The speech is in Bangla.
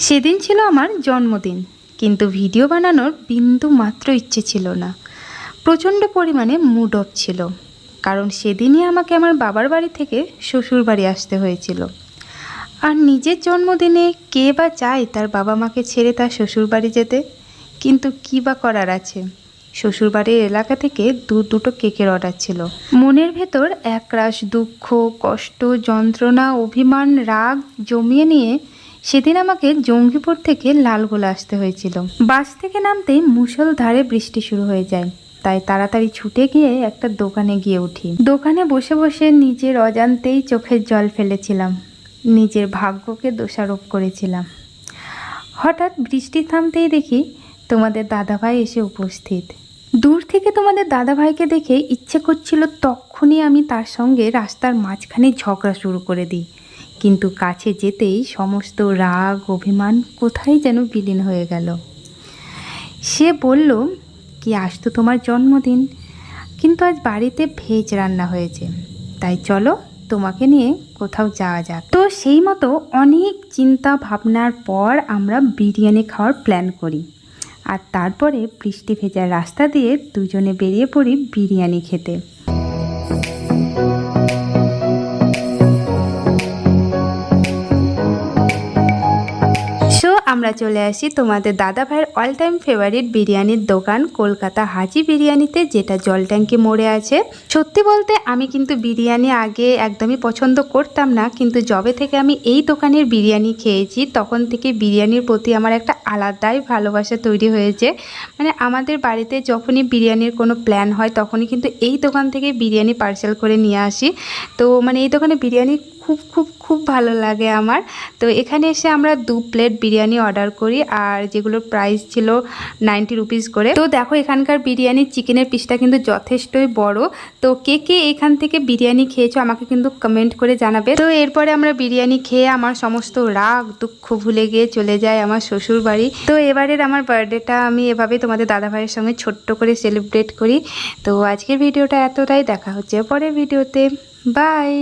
সেদিন ছিল আমার জন্মদিন, কিন্তু ভিডিও বানানোর বিন্দু মাত্র ইচ্ছে ছিল না। প্রচণ্ড পরিমাণে মুড অফ ছিল, কারণ সেদিনই আমাকে আমার বাবার বাড়ি থেকে শ্বশুর বাড়ি আসতে হয়েছিল। আর নিজের জন্মদিনে কে বা চায় তার বাবা মাকে ছেড়ে তার শ্বশুর বাড়ি যেতে? কিন্তু কী বা করার আছে, শ্বশুরবাড়ির এলাকা থেকে দুটো কেকের অর্ডার ছিল। মনের ভেতর একরাশ দুঃখ, কষ্ট, যন্ত্রণা, অভিমান, রাগ জমিয়ে নিয়ে সেদিন আমাকে জঙ্গিপুর থেকে লালগোলা আসতে হয়েছিল। বাস থেকে নামতেই মুষলধারে বৃষ্টি শুরু হয়ে যায়, তাই তাড়াতাড়ি ছুটে গিয়ে একটা দোকানে গিয়ে উঠি। দোকানে বসে বসে নিজের অজান্তেই চোখের জল ফেলেছিলাম, নিজের ভাগ্যকে দোষারোপ করেছিলাম। হঠাৎ বৃষ্টি থামতেই দেখি তোমাদের দাদাভাই এসে উপস্থিত। দূর থেকে তোমাদের দাদাভাইকে দেখে ইচ্ছে করছিল তখনই আমি তার সঙ্গে রাস্তার মাঝখানে ঝগড়া শুরু করে দিই, কিন্তু কাছে যেতেই সমস্ত রাগ অভিমান কোথায় যেন বিলীন হয়ে গেল। সে বলল, কি আজ তো তোমার জন্মদিন, কিন্তু আজ বাড়িতে ভেজ রান্না হয়েছে, তাই চলো তোমাকে নিয়ে কোথাও যাওয়া যাক। তো সেই মতো অনেক চিন্তা ভাবনার পর আমরা বিরিয়ানি খাওয়ার প্ল্যান করি, আর তারপরে বৃষ্টি ভেজা রাস্তা দিয়ে দুজনে বেরিয়ে পড়ি বিরিয়ানি খেতে। আমরা চলে আসি তোমাদের দাদা ভাইয়ের অল টাইম ফেভারিট বিরিয়ানির দোকান কলকাতা হাজি বিরিয়ানিতে, যেটা জলট্যাঙ্কি মোড়ে আছে। সত্যি বলতে আমি কিন্তু বিরিয়ানি আগে একদমই পছন্দ করতাম না, কিন্তু যবে থেকে আমি এই দোকানের বিরিয়ানি খেয়েছি তখন থেকে বিরিয়ানির প্রতি আমার একটা আলাদাই ভালোবাসা তৈরি হয়েছে। মানে আমাদের বাড়িতে যখনই বিরিয়ানির কোনো প্ল্যান হয় তখনই কিন্তু এই দোকান থেকে বিরিয়ানি পার্সেল করে নিয়ে আসি। তো মানে এই দোকানে বিরিয়ানি খুব খুব খুব ভালো লাগে আমার। তো এখানে এসে আমরা 2 প্লেট বিরিয়ানি অর্ডার করি, আর যেগুলোর প্রাইস ছিল 90 রুপিস করে। তো দেখো এখানকার বিরিয়ানির চিকেনের পিসটা কিন্তু যথেষ্টই বড়। তো কে কে এখান থেকে বিরিয়ানি খেয়েছো আমাকে কিন্তু কমেন্ট করে জানাবে। তো এরপরে আমরা বিরিয়ানি খেয়ে আমার সমস্ত রাগ দুঃখ ভুলে গিয়ে চলে যায় আমার শ্বশুর বাড়ি। তো এবারের আমার বার্থডেটা আমি এভাবেই তোমাদের দাদাভাইয়ের সঙ্গে ছোট্ট করে সেলিব্রেট করি। তো আজকের ভিডিওটা এতটাই, দেখা হচ্ছে পরের ভিডিওতে। বাই।